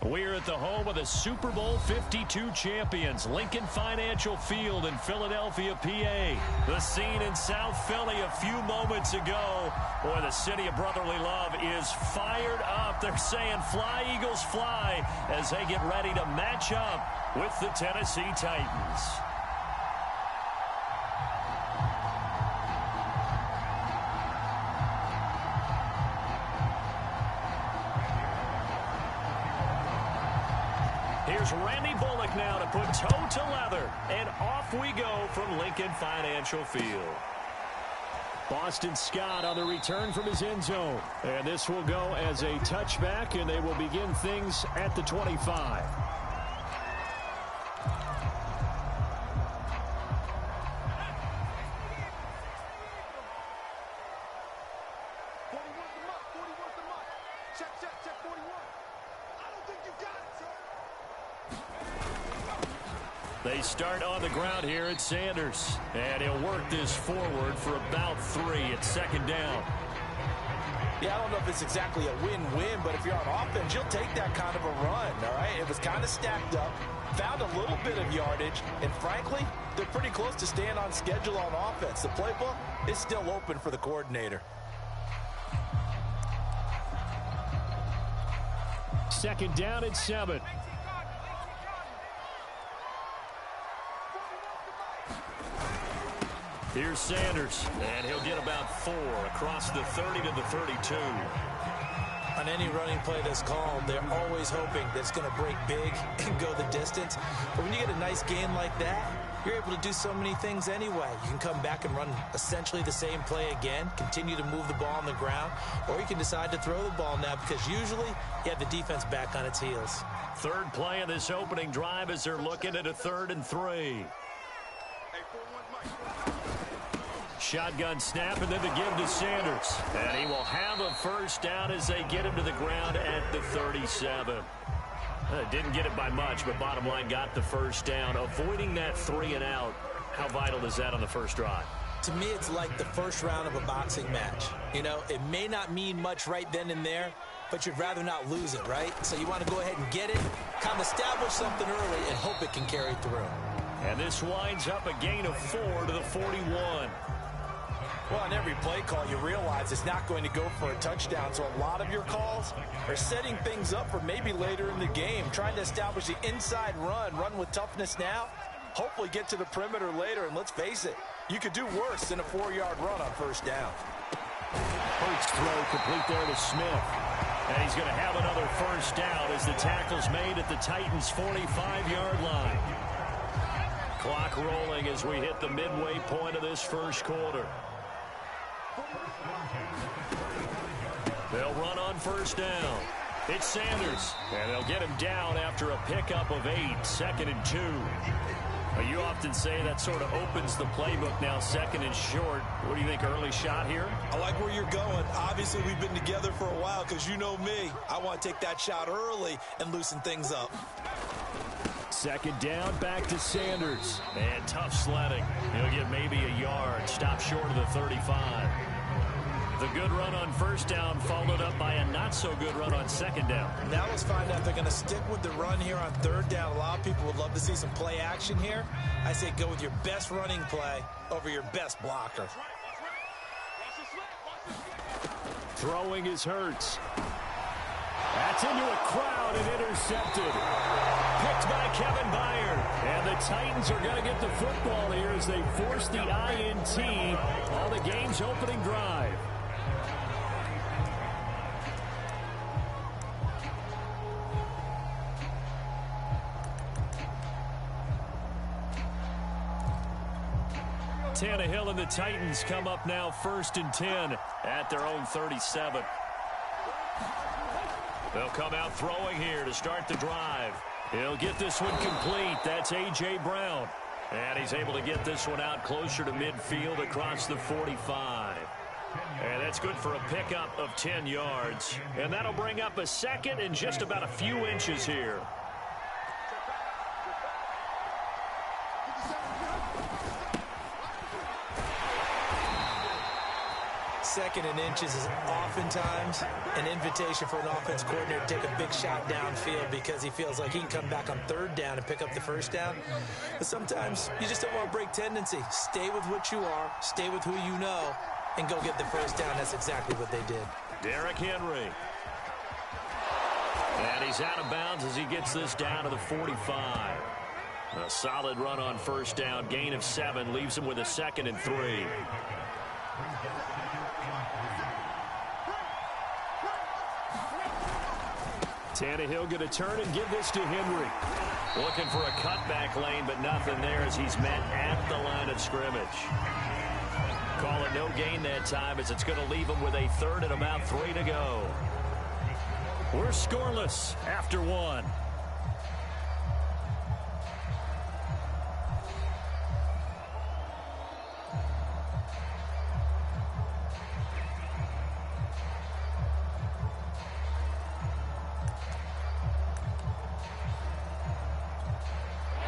We're at the home of the Super Bowl 52 champions, Lincoln Financial Field in Philadelphia, PA. The scene in South Philly a few moments ago. Boy, the city of brotherly love is fired up. They're saying, "Fly, Eagles, fly," as they get ready to match up with the Tennessee Titans. Here's Randy Bullock now to put toe to leather, and off we go from Lincoln Financial Field. Boston Scott on the return from his end zone, and this will go as a touchback, and they will begin things at the 25. They start on the ground here at Sanders, and he'll work this forward for about 3 at second down. Yeah, I don't know if it's exactly a win-win, but if you're on offense, you'll take that kind of a run, all right? It was kind of stacked up, found a little bit of yardage, and frankly, they're pretty close to staying on schedule on offense. The playbook is still open for the coordinator. Second down at 7. Here's Sanders, and he'll get about 4 across the 30 to the 32. On any running play that's called, they're always hoping that it's going to break big and go the distance. But when you get a nice gain like that, you're able to do so many things anyway. You can come back and run essentially the same play again, continue to move the ball on the ground, or you can decide to throw the ball now because usually you have the defense back on its heels. Third play of this opening drive as they're looking at a 3rd and 3. Shotgun snap, and then the give to Sanders. And he will have a first down as they get him to the ground at the 37. Didn't get it by much, but bottom line got the first down. Avoiding that 3 and out, how vital is that on the first drive? To me, it's like the first round of a boxing match. You know, it may not mean much right then and there, but you'd rather not lose it, right? So you want to go ahead and get it, kind of establish something early, and hope it can carry through. And this winds up a gain of 4 to the 41. Well, on every play call, you realize it's not going to go for a touchdown, so a lot of your calls are setting things up for maybe later in the game, trying to establish the inside run with toughness now, hopefully get to the perimeter later, and let's face it, you could do worse than a 4-yard run on first down. Hurts throw complete there to Smith. And he's going to have another first down as the tackle's made at the Titans' 45-yard line. Clock rolling as we hit the midway point of this first quarter. They'll run on first down. It's Sanders, and they'll get him down after a pickup of 8, 2nd and 2. You often say that sort of opens the playbook now, 2nd and short. What do you think, early shot here? I like where you're going. Obviously, we've been together for a while because you know me. I want to take that shot early and loosen things up. Second down, back to Sanders. And tough sledding. He'll get maybe a yard. Stop short of the 35. The good run on first down followed up by a not-so-good run on second down. Now let's find out if they're going to stick with the run here on third down. A lot of people would love to see some play action here. I say go with your best running play over your best blocker. Throwing is Hurts. That's into a crowd and intercepted. Picked by Kevin Byard. And the Titans are going to get the football here as they force the INT on the game's opening drive. Tannehill and the Titans come up now 1st and 10 at their own 37. They'll come out throwing here to start the drive. He'll get this one complete. That's A.J. Brown. And he's able to get this one out closer to midfield across the 45. And that's good for a pickup of 10 yards. And that'll bring up a 2nd and just about a few inches here. second and inches is oftentimes an invitation for an offense coordinator to take a big shot downfield because he feels like he can come back on third down and pick up the first down. But sometimes you just don't want to break tendency. Stay with what you are, stay with who you know, and go get the first down. That's exactly what they did. Derrick Henry. And he's out of bounds as he gets this down to the 45. A solid run on first down. Gain of 7 leaves him with a 2nd and 3. Tannehill going to turn and give this to Henry. Looking for a cutback lane, but nothing there as he's met at the line of scrimmage. Call it no gain that time as it's going to leave him with a 3rd and about 3 to go. We're scoreless after 1.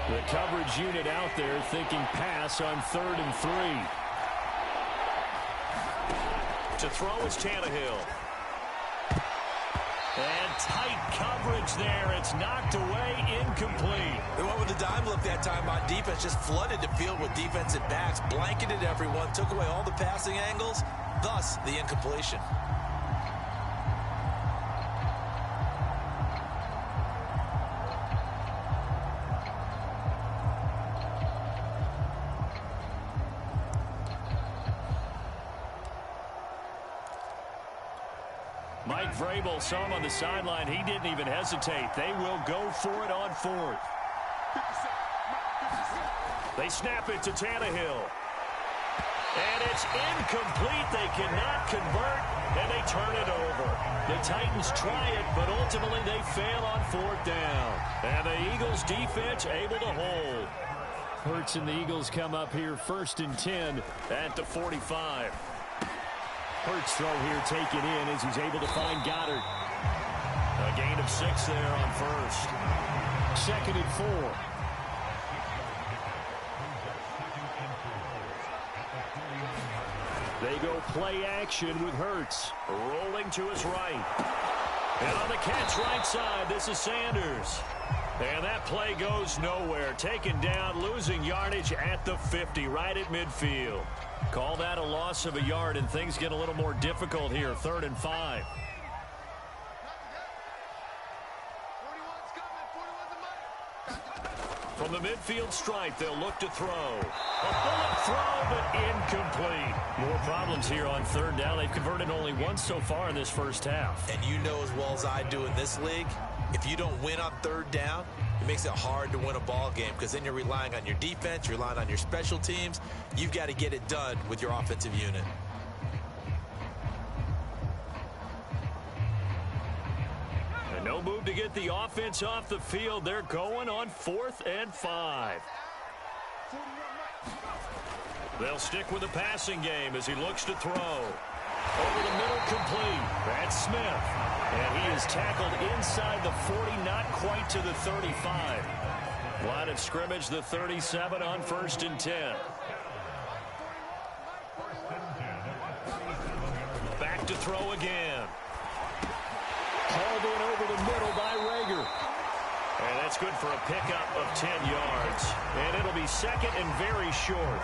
The coverage unit out there thinking pass on 3rd and 3. To throw is Tannehill. And tight coverage there. It's knocked away, incomplete. They went with the dime look that time on defense. Just flooded the field with defensive backs, blanketed everyone, took away all the passing angles, thus the incompletion. Mike Vrabel saw him on the sideline. He didn't even hesitate. They will go for it on 4th. They snap it to Tannehill. And it's incomplete. They cannot convert, and they turn it over. The Titans try it, but ultimately they fail on 4th down. And the Eagles defense able to hold. Hurts and the Eagles come up here 1st and 10 at the 45. Hurts throw here taken in as he's able to find Goddard. A gain of 6 there on 1st. 2nd and 4. They go play action with Hurts. Rolling to his right. And on the catch right side, this is Sanders. And that play goes nowhere. Taken down, losing yardage at the 50, right at midfield. Call that a loss of a yard, and things get a little more difficult here. 3rd and 5. From the midfield stripe, they'll look to throw. A bullet throw, but incomplete. More problems here on 3rd down. They've converted only once so far in this first half. And you know as well as I do in this league, if you don't win on 3rd down, it makes it hard to win a ball game because then you're relying on your defense, you're relying on your special teams. You've got to get it done with your offensive unit. And no move to get the offense off the field. They're going on 4th and 5. They'll stick with the passing game as he looks to throw. Over the middle, complete. That's Smith. And he is tackled inside the 40, not quite to the 35. Line of scrimmage, the 37 on 1st and 10. Back to throw again. Hauled in over the middle by Rager. And that's good for a pickup of 10 yards. And it'll be 2nd and very short.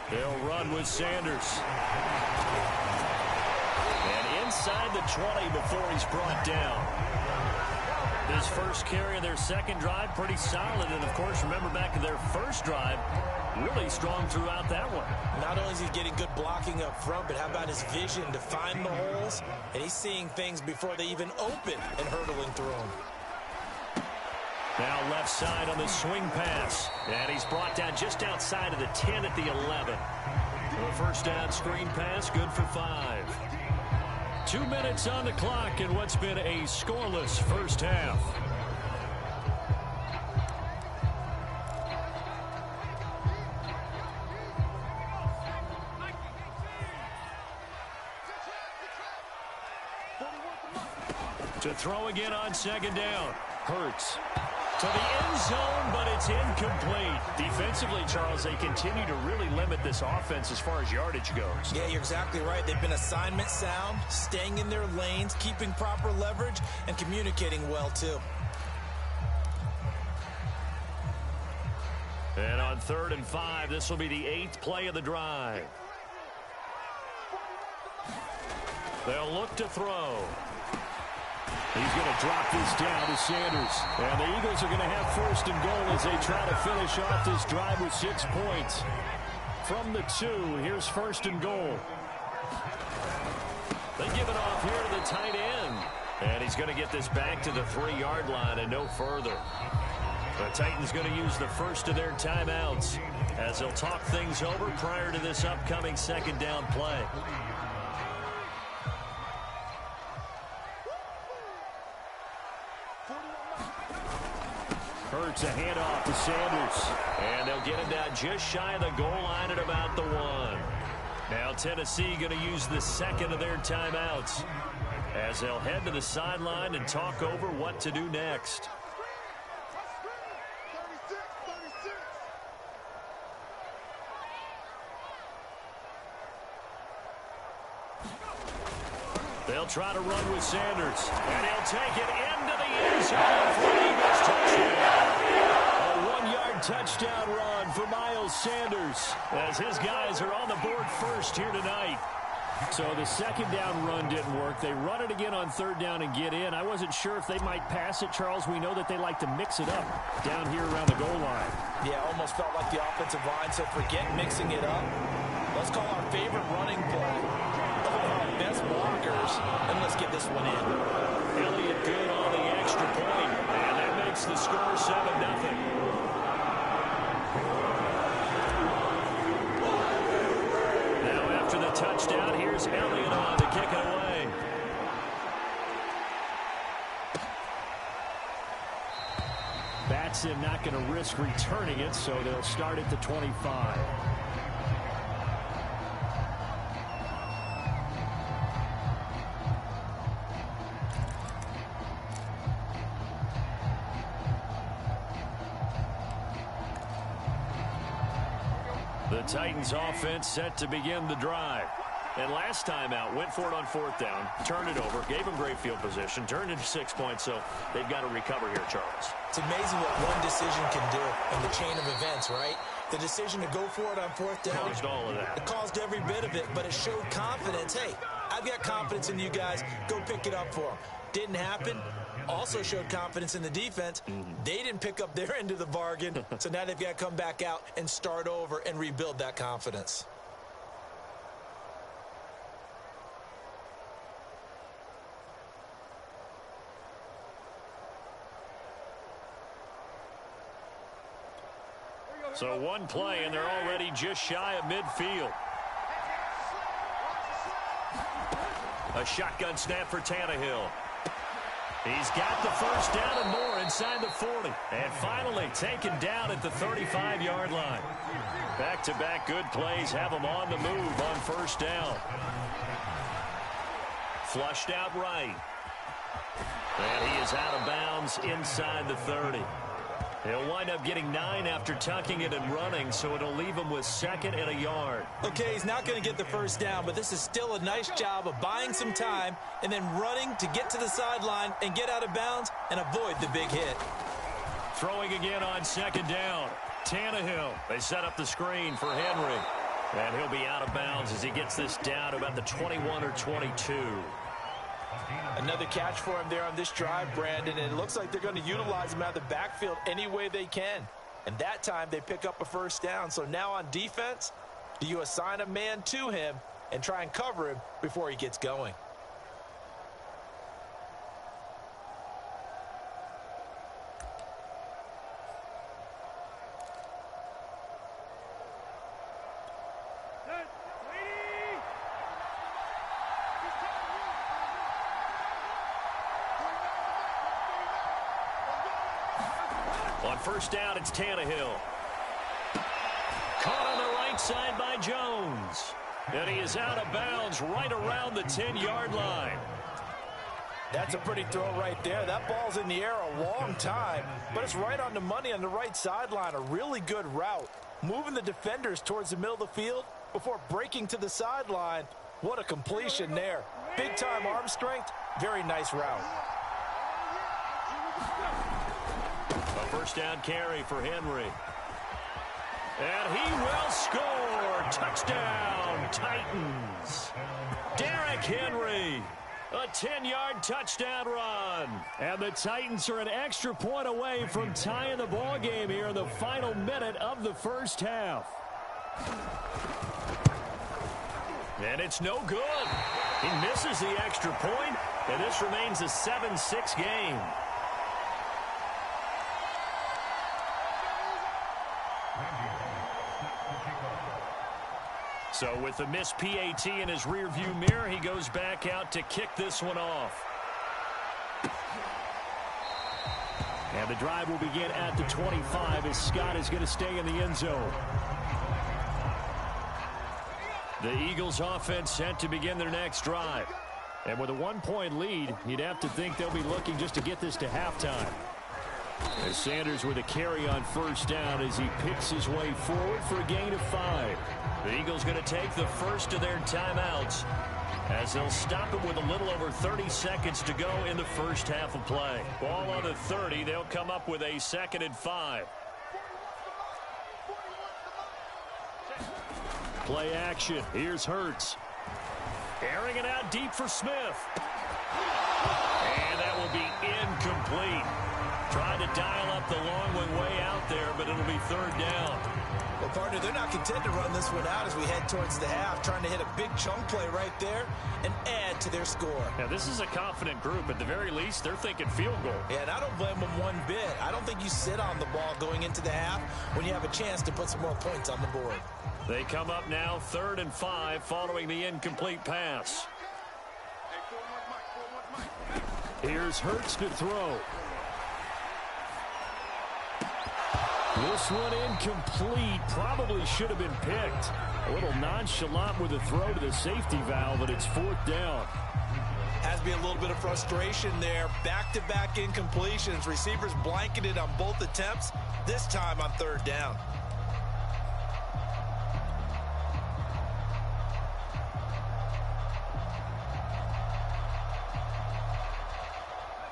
They'll run with Sanders. And inside the 20 before he's brought down. His first carry of their second drive, pretty solid. And, of course, remember back to their first drive, really strong throughout that one. Not only is he getting good blocking up front, but how about his vision to find the holes? And he's seeing things before they even open and hurdling through them. Now left side on the swing pass. And he's brought down just outside of the 10 at the 11. The first down screen pass, good for 5. 2 minutes on the clock in what's been a scoreless first half. To throw again on 2nd down. Hurts. To the end zone, but it's incomplete. Defensively, Charles, they continue to really limit this offense as far as yardage goes. Yeah, you're exactly right. They've been assignment sound, staying in their lanes, keeping proper leverage, and communicating well, too. And on 3rd and 5, this will be the 8th play of the drive. They'll look to throw. He's going to drop this down to Sanders. And the Eagles are going to have 1st and goal as they try to finish off this drive with 6 points. From the 2, here's 1st and goal. They give it off here to the tight end. And he's going to get this back to the 3-yard line and no further. The Titans going to use the first of their timeouts as they'll talk things over prior to this upcoming 2nd down play. Hurts a handoff to Sanders. And they'll get him down just shy of the goal line at about the 1. Now Tennessee going to use the 2nd of their timeouts as they'll head to the sideline and talk over what to do next. They'll try to run with Sanders, and he'll take it into the end zone for an Eagles touchdown. A 1-yard touchdown run for Miles Sanders as his guys are on the board first here tonight. So the 2nd down run didn't work. They run it again on 3rd down and get in. I wasn't sure if they might pass it, Charles. We know that they like to mix it up down here around the goal line. Yeah, almost felt like the offensive line, so forget mixing it up. Let's call our favorite running play. Best blockers, and let's get this one in. Elliott good on the extra point, and that makes the score 7-0. Now after the touchdown, here's Elliott on to kick it away. Batson not going to risk returning it, so they'll start at the 25. The Titans offense set to begin the drive. And last time out, went for it on 4th down, turned it over, gave them great field position, turned into 6 points, so they've got to recover here, Charles. It's amazing what one decision can do in the chain of events, right? The decision to go for it on 4th down. Caused all of that. It caused every bit of it, but it showed confidence. Hey, I've got confidence in you guys. Go pick it up for them. Didn't happen. Also showed confidence in the defense. They didn't pick up their end of the bargain, so now they've got to come back out and start over and rebuild that confidence. So one play, and they're already just shy of midfield. A shotgun snap for Tannehill. He's got the first down and more inside the 40. And finally taken down at the 35-yard line. Back-to-back good plays have him on the move on 1st down. Flushed out right. And he is out of bounds inside the 30. He'll wind up getting 9 after tucking it and running, so it'll leave him with 2nd and a yard. Okay, he's not going to get the first down, but this is still a nice job of buying some time and then running to get to the sideline and get out of bounds and avoid the big hit. Throwing again on 2nd down. Tannehill. They set up the screen for Henry. And he'll be out of bounds as he gets this down to about the 21 or 22. Another catch for him there on this drive, Brandon, and it looks like they're going to utilize him out of the backfield any way they can. And that time they pick up a first down. So now on defense, do you assign a man to him and try and cover him before he gets going? On first down, it's Tannehill. Caught on the right side by Jones. And he is out of bounds right around the 10-yard line. That's a pretty throw right there. That ball's in the air a long time, but it's right on the money on the right sideline. A really good route. Moving the defenders towards the middle of the field before breaking to the sideline. What a completion there. Big-time arm strength. Very nice route. A first down carry for Henry. And he will score. Touchdown, Titans. Derrick Henry. A 10-yard touchdown run. And the Titans are an extra point away from tying the ball game here in the final minute of the first half. And it's no good. He misses the extra point, and this remains a 7-6 game. So with the missed PAT in his rearview mirror, he goes back out to kick this one off. And the drive will begin at the 25 as Scott is going to stay in the end zone. The Eagles offense set to begin their next drive. And with a 1-point lead, you'd have to think they'll be looking just to get this to halftime. As Sanders with a carry on first down as he picks his way forward for a gain of 5. The Eagles going to take the first of their timeouts as they'll stop it with a little over 30 seconds to go in the first half of play. Ball on the 30. They'll come up with a 2nd and 5. Play action. Here's Hurts. Airing it out deep for Smith. And that will be incomplete. Trying to dial up the long one way out there, but it'll be 3rd down. Well, partner, they're not content to run this one out as we head towards the half, trying to hit a big chunk play right there and add to their score. Now, this is a confident group. At the very least, they're thinking field goal. Yeah, and I don't blame them one bit. I don't think you sit on the ball going into the half when you have a chance to put some more points on the board. They come up now 3rd and 5 following the incomplete pass. Here's Hurts to throw. This one incomplete. Probably should have been picked. A little nonchalant with a throw to the safety valve, but it's 4th down. Has to be a little bit of frustration there. Back-to-back incompletions. Receivers blanketed on both attempts, this time on 3rd down.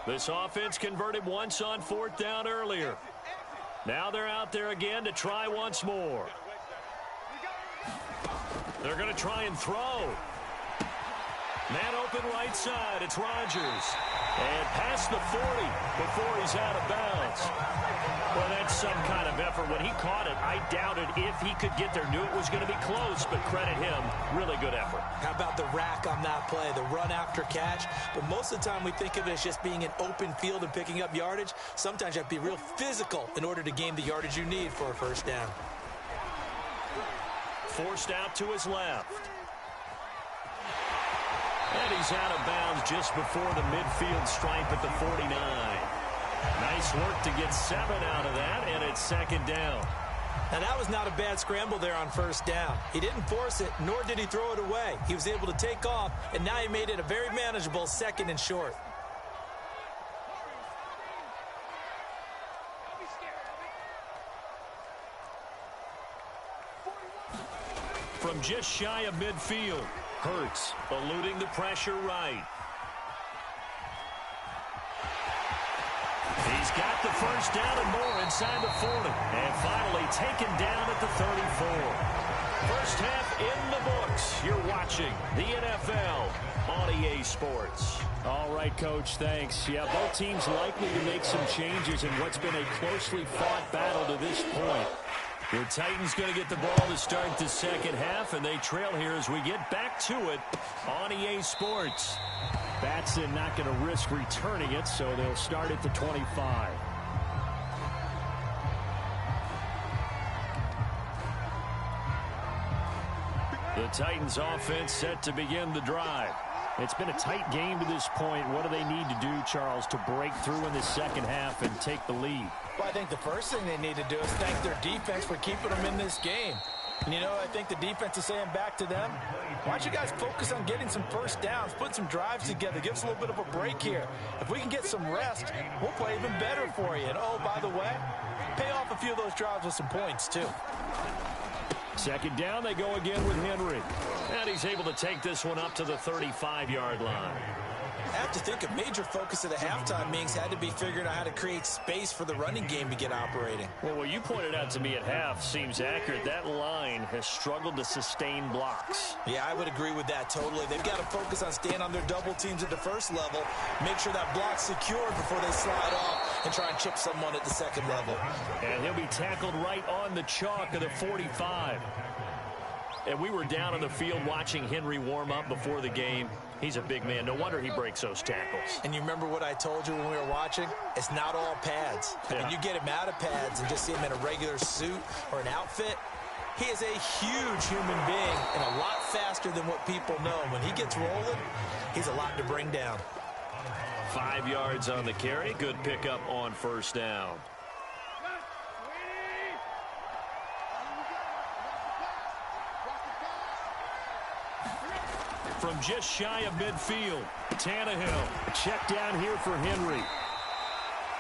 This offense converted once on 4th down earlier. Now they're out there again to try once more. They're going to try and throw. Man open right side. It's Rodgers. And past the 40 before he's out of bounds. Well, that's some kind of effort. When he caught it, I doubted if he could get there. Knew it was going to be close, but credit him. Really good effort. How about the rack on that play, the run after catch? But most of the time we think of it as just being an open field and picking up yardage. Sometimes you have to be real physical in order to gain the yardage you need for a first down. Forced out to his left. And he's out of bounds just before the midfield stripe at the 49. Nice work to get 7 out of that, and it's 2nd down. Now, that was not a bad scramble there on first down. He didn't force it, nor did he throw it away. He was able to take off, and now he made it a very manageable 2nd and short. From just shy of midfield, Hurts eluding the pressure right. He's got the first down and more inside the 40. And finally taken down at the 34. First half in the books. You're watching the NFL on EA Sports. All right, Coach, thanks. Yeah, both teams likely to make some changes in what's been a closely fought battle to this point. The Titans going to get the ball to start the second half, and they trail here as we get back to it on EA Sports. Batson not going to risk returning it, so they'll start at the 25. The Titans offense set to begin the drive. It's been a tight game to this point. What do they need to do, Charles, to break through in the second half and take the lead? Well, I think the first thing they need to do is thank their defense for keeping them in this game. And you know, I think the defense is saying back to them, why don't you guys focus on getting some first downs, put some drives together, give us a little bit of a break here. If we can get some rest, we'll play even better for you. And, oh, by the way, pay off a few of those drives with some points, too. Second down, they go again with Henry. And he's able to take this one up to the 35-yard line. I have to think a major focus of the halftime meetings had to be figuring out how to create space for the running game to get operating. Well, what you pointed out to me at half seems accurate. That line has struggled to sustain blocks. Yeah, I would agree with that totally. They've got to focus on staying on their double teams at the first level, make sure that block's secured before they slide off and try and chip someone at the second level. And he'll be tackled right on the chalk of the 45. And we were down on the field watching Henry warm up before the game. He's a big man. No wonder he breaks those tackles. And you remember what I told you when we were watching? It's not all pads. Yeah. When you get him out of pads and just see him in a regular suit or an outfit, he is a huge human being and a lot faster than what people know. When he gets rolling, he's a lot to bring down. 5 yards on the carry. Good pickup on first down. From just shy of midfield, Tannehill. Check down here for Henry.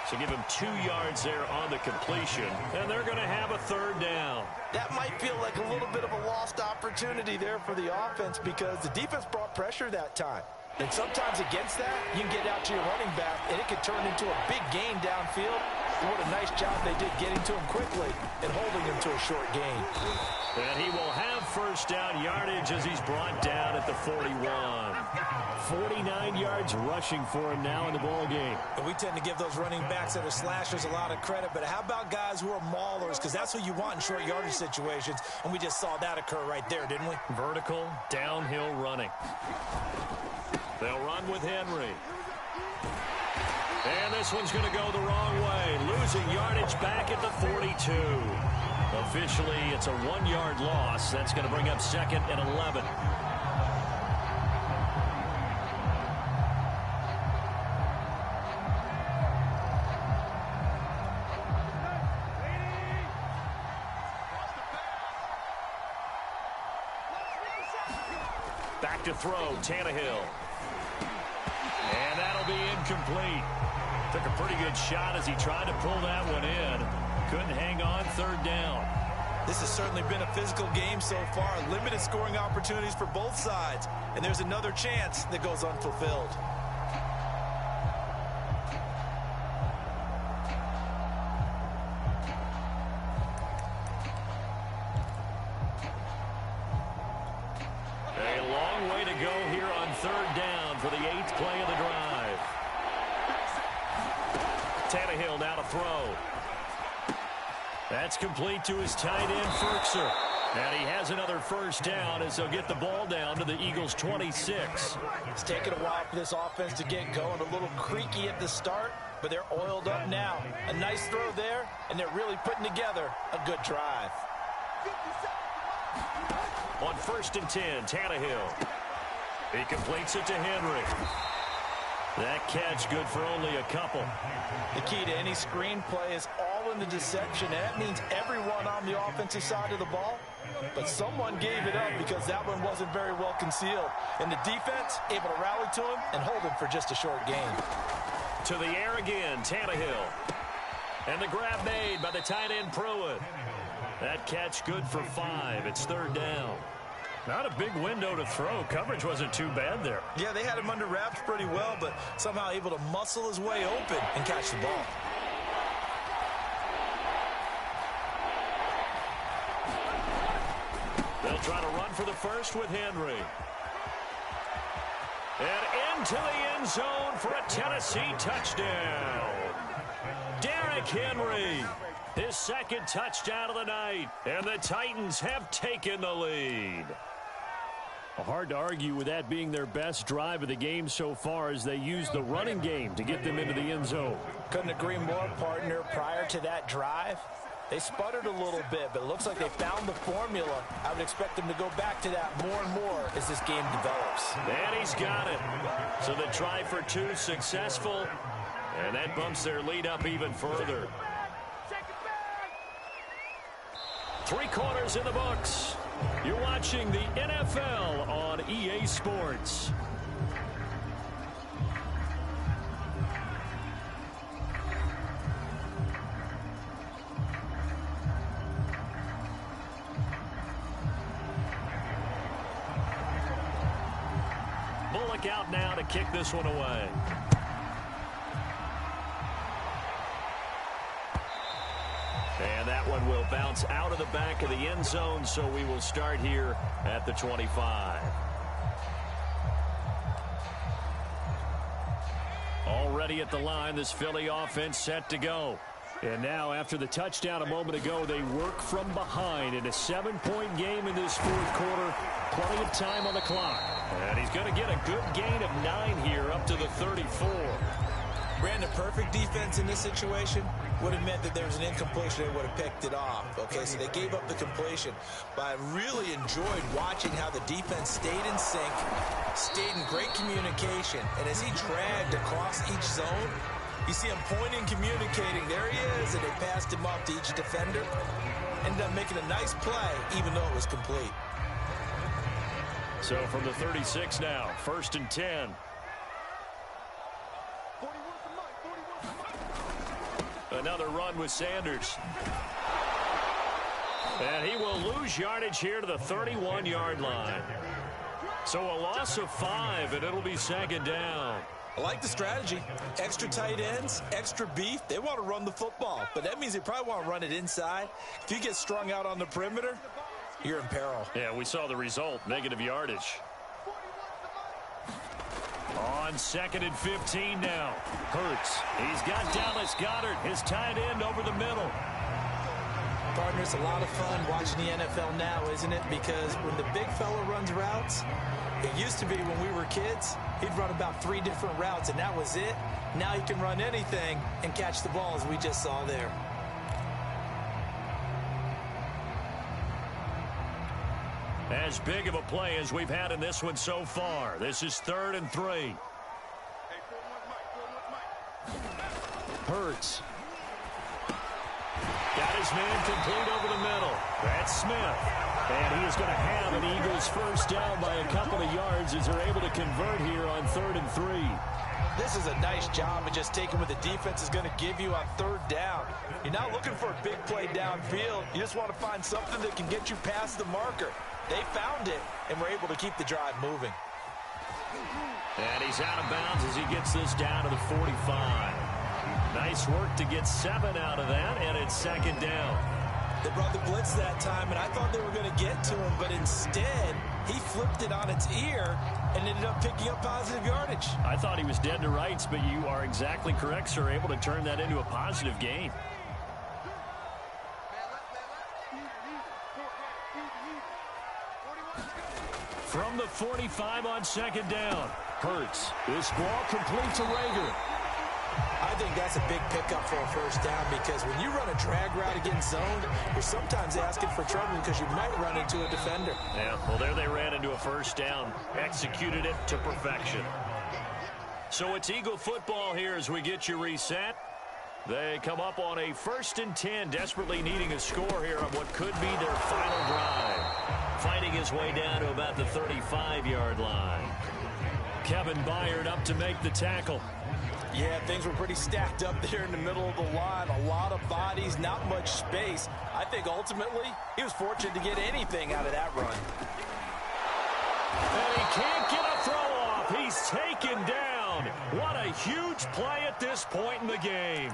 So give him 2 yards there on the completion, and they're going to have a third down. That might feel like a little bit of a lost opportunity there for the offense because the defense brought pressure that time. And sometimes against that, you can get out to your running back, and it can turn into a big gain downfield. What a nice job they did getting to him quickly and holding him to a short gain. And he will have first down yardage as he's brought down at the 41. 49 yards rushing for him now in the ball game. And we tend to give those running backs that are slashers a lot of credit, but how about guys who are maulers? Because that's what you want in short yardage situations, and we just saw that occur right there, didn't we? Vertical, downhill running. They'll run with Henry. And this one's going to go the wrong way. Losing yardage back at the 42. Officially, it's a 1-yard loss. That's going to bring up second and 11. Back to throw, Tannehill. And that'll be incomplete. Took a pretty good shot as he tried to pull that one in. Couldn't hang on, third down. This has certainly been a physical game so far. Limited scoring opportunities for both sides. And there's another chance that goes unfulfilled. A long way to go here on third down for the 8th play of the drive. Tannehill now to throw. That's complete to his tight end, Ferkser. And he has another first down as they'll get the ball down to the Eagles' 26. It's taken a while for this offense to get going. A little creaky at the start, but they're oiled up now. A nice throw there, and they're really putting together a good drive. On 1st and 10, Tannehill. He completes it to Henry. That catch good for only a couple. The key to any screen play is all in the deception, and that means everyone on the offensive side of the ball. But someone gave it up because that one wasn't very well concealed. And the defense able to rally to him and hold him for just a short gain. To the air again, Tannehill. And the grab made by the tight end, Pruitt. That catch good for 5. It's third down. Not a big window to throw. Coverage wasn't too bad there. Yeah, they had him under wraps pretty well, but somehow able to muscle his way open and catch the ball. They'll try to run for the first with Henry. And into the end zone for a Tennessee touchdown. Derrick Henry, his second touchdown of the night. And the Titans have taken the lead. Hard to argue with that being their best drive of the game so far as they use the running game to get them into the end zone. Couldn't agree more, partner. Prior to that drive, they sputtered a little bit, but it looks like they found the formula. I would expect them to go back to that more and more as this game develops. And he's got it. So the try for 2 successful, and that bumps their lead up even further. 3 quarters in the books. You're watching the NFL on EA Sports. Bullock out now to kick this one away. And that one will bounce out of the back of the end zone, so we will start here at the 25. Already at the line, this Philly offense set to go. And now, after the touchdown a moment ago, they work from behind in a 7-point game in this fourth quarter. Plenty of time on the clock. And he's going to get a good gain of 9 here up to the 34. Brandon, perfect defense in this situation would have meant that there was an incompletion. They would have picked it off. Okay, so they gave up the completion. But I really enjoyed watching how the defense stayed in sync, stayed in great communication. And as he dragged across each zone, you see him pointing, communicating. There he is, and they passed him off to each defender. Ended up making a nice play, even though it was complete. So from the 36 now, 1st and 10. Another run with Sanders. And he will lose yardage here to the 31-yard line. So a loss of 5, and it'll be 2nd down. I like the strategy. Extra tight ends, extra beef. They want to run the football, but that means they probably want to run it inside. If you get strung out on the perimeter, you're in peril. Yeah, we saw the result, negative yardage. On 2nd and 15 now. Hurts. He's got Dallas Goedert, his tight end, over the middle. Partner, it's a lot of fun watching the NFL now, isn't it? Because when the big fella runs routes, it used to be when we were kids, he'd run about 3 different routes, and that was it. Now he can run anything and catch the ball, as we just saw there. As big of a play as we've had in this one so far. This is 3rd and 3. Hurts. Got his man complete over the middle. That's Smith. And he is going to have an Eagles first down by a couple of yards as they're able to convert here on 3rd and 3. This is a nice job of just taking what the defense is going to give you on 3rd down. You're not looking for a big play downfield. You just want to find something that can get you past the marker. They found it and were able to keep the drive moving. And he's out of bounds as he gets this down to the 45. Nice work to get 7 out of that, and it's 2nd down. They brought the blitz that time, and I thought they were going to get to him, but instead, he flipped it on its ear and ended up picking up positive yardage. I thought he was dead to rights, but you are exactly correct, sir, able to turn that into a positive gain. From the 45 on 2nd down. Hurts. This ball complete to Rager. I think that's a big pickup for a first down because when you run a drag route against zone, you're sometimes asking for trouble because you might run into a defender. Yeah, well, there they ran into a first down. Executed it to perfection. So it's Eagle football here as we get you reset. They come up on a 1st and 10, desperately needing a score here on what could be their final drive. Fighting his way down to about the 35-yard line. Kevin Byard up to make the tackle. Yeah, things were pretty stacked up there in the middle of the line. A lot of bodies, not much space. I think ultimately he was fortunate to get anything out of that run. And he can't get a throw off. He's taken down. What a huge play at this point in the game.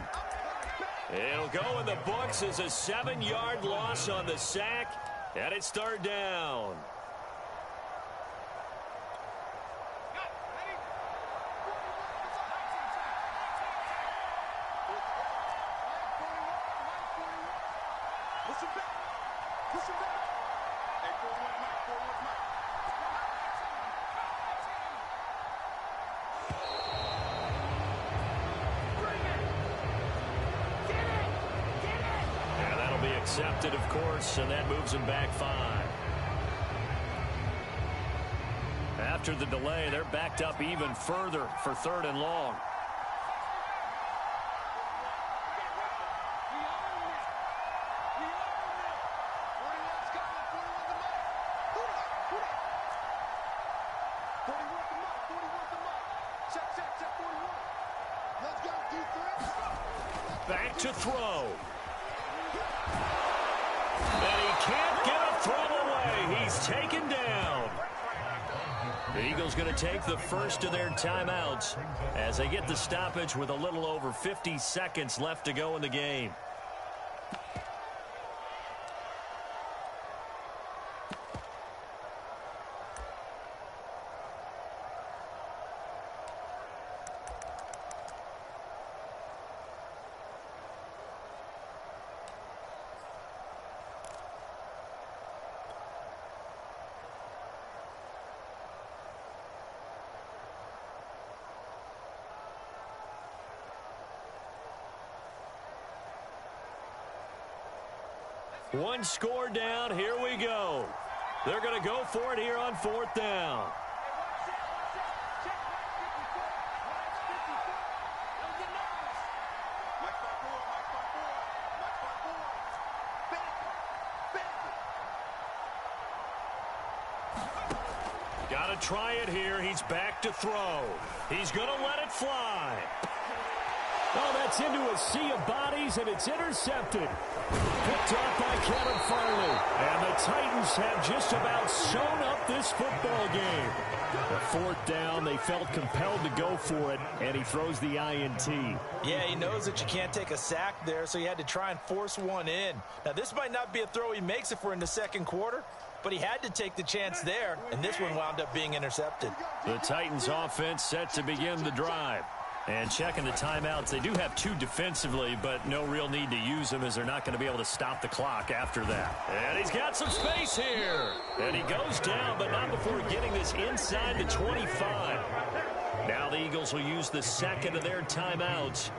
It'll go in the books as a 7-yard loss on the sack, and it's 3rd down. Accepted, of course, and that moves him back 5. After the delay, they're backed up even further for 3rd and long. back to throw. And he can't get a throw away. He's taken down. The Eagles going to take the first of their timeouts as they get the stoppage with a little over 50 seconds left to go in the game. One score down. Here we go. They're going to go for it here on 4th down. Got to try it here. He's back to throw. He's going to let it fly. Oh, that's into a sea of bodies, and it's intercepted. Picked up by Kevin Farley. And the Titans have just about sewn up this football game. The 4th down, they felt compelled to go for it, and he throws the INT. Yeah, he knows that you can't take a sack there, so he had to try and force one in. Now, this might not be a throw he makes if we're in the second quarter, but he had to take the chance there, and this one wound up being intercepted. The Titans offense set to begin the drive. And checking the timeouts, they do have 2 defensively, but no real need to use them as they're not going to be able to stop the clock after that. And he's got some space here. And he goes down, but not before getting this inside the 25. Now the Eagles will use the second of their timeouts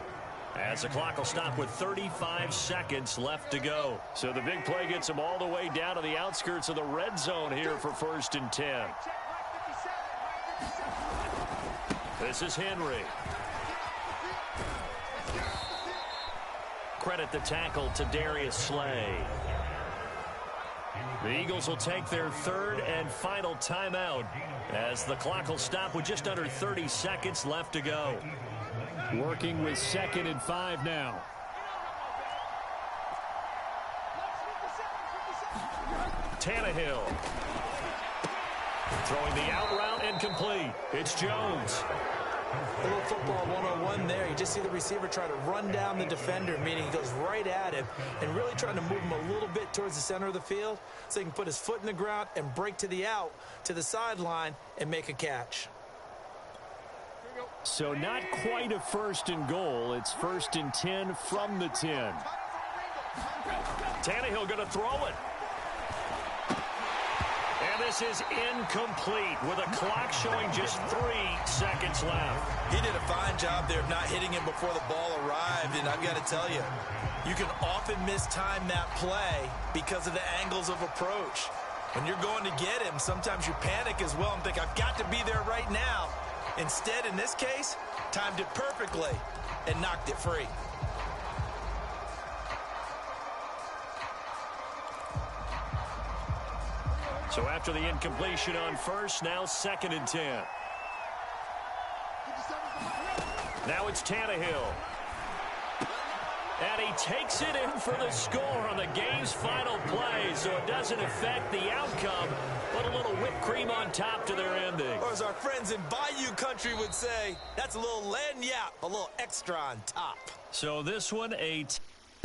as the clock will stop with 35 seconds left to go. So the big play gets them all the way down to the outskirts of the red zone here for 1st and 10. This is Henry. Credit the tackle to Darius Slay. The Eagles will take their 3rd and final timeout as the clock will stop with just under 30 seconds left to go. Working with 2nd and 5 now. Tannehill. Throwing the out route incomplete. It's Jones. A little football 101 there. You just see the receiver try to run down the defender, meaning he goes right at him and really trying to move him a little bit towards the center of the field so he can put his foot in the ground and break to the out, to the sideline, and make a catch. So not quite a 1st and goal. It's 1st and 10 from the 10. Tannehill going to throw it. And this is incomplete with a clock showing just 3 seconds left. He did a fine job there of not hitting him before the ball arrived, and I've got to tell you, you can often mistime that play because of the angles of approach. When you're going to get him, sometimes you panic as well and think, I've got to be there right now. Instead, in this case, timed it perfectly and knocked it free. So after the incompletion on 1st, now 2nd and 10. Now it's Tannehill. And he takes it in for the score on the game's final play, so it doesn't affect the outcome, but a little whipped cream on top to their ending. Or as our friends in Bayou country would say, that's a little lagniappe, a little extra on top. So this one, a